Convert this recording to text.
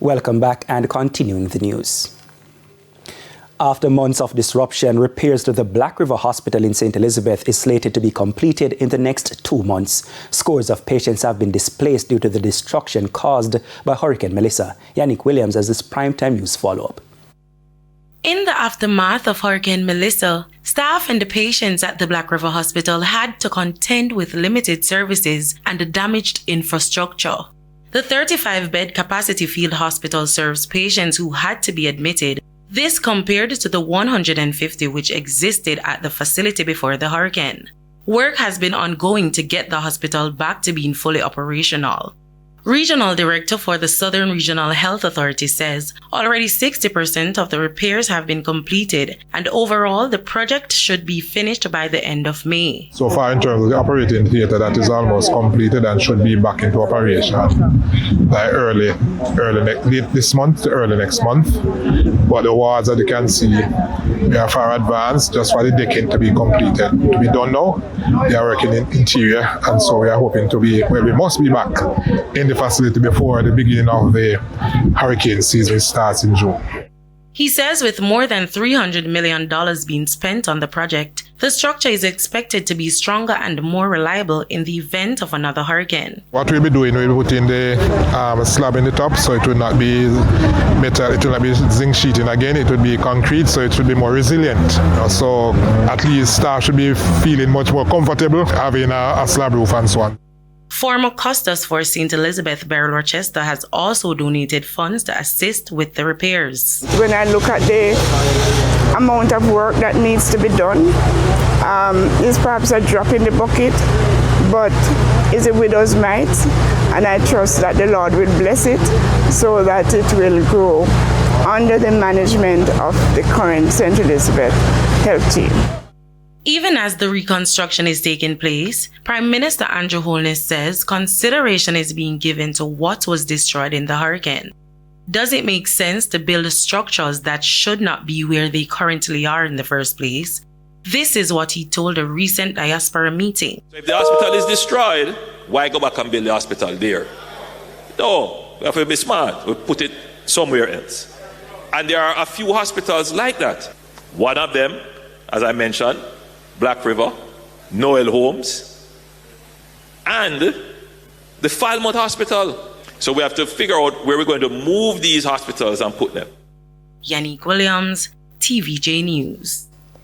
Welcome back and continuing the news. After months of disruption, repairs to the Black River Hospital in St. Elizabeth is slated to be completed in the next 2 months. Scores of patients have been displaced due to the destruction caused by Hurricane Melissa. Yannick Williams has this primetime news follow-up. In the aftermath of Hurricane Melissa, staff and the patients at the Black River Hospital had to contend with limited services and a damaged infrastructure. The 35-bed capacity field hospital serves patients who had to be admitted. This compared to the 150 which existed at the facility before the hurricane. Work has been ongoing to get the hospital back to being fully operational. Regional Director for the Southern Regional Health Authority says already 60% of the repairs have been completed and overall the project should be finished by the end of May. So far in terms of the operating theatre, that is almost completed and should be back into operation by late this month to early next month. But the wards, as you can see, they are far advanced just for the decking to be completed. To be done now, they are working in interior and so we are hoping to be, we must be back in the facility before the beginning of the hurricane season starts in June. He says with more than $300 million being spent on the project, the structure is expected to be stronger and more reliable in the event of another hurricane. What we'll be doing, we'll be putting the slab in the top so it will not be metal, it will not be zinc sheeting again, it will be concrete so it should be more resilient. So at least staff should be feeling much more comfortable having a slab roof and so on. Former Custos for St. Elizabeth, Beryl Rochester, has also donated funds to assist with the repairs. When I look at the amount of work that needs to be done, it's perhaps a drop in the bucket, but it's a widow's mite, and I trust that the Lord will bless it so that it will grow under the management of the current St. Elizabeth health team. Even as the reconstruction is taking place, Prime Minister Andrew Holness says consideration is being given to what was destroyed in the hurricane. Does it make sense to build structures that should not be where they currently are in the first place? This is what he told a recent diaspora meeting. So if the hospital is destroyed, why go back and build the hospital there? No, we have to be smart. We put it somewhere else. And there are a few hospitals like that. One of them, as I mentioned, Black River, Noel Homes, and the Falmouth Hospital. So we have to figure out where we're going to move these hospitals and put them. Yannick Williams, TVJ News.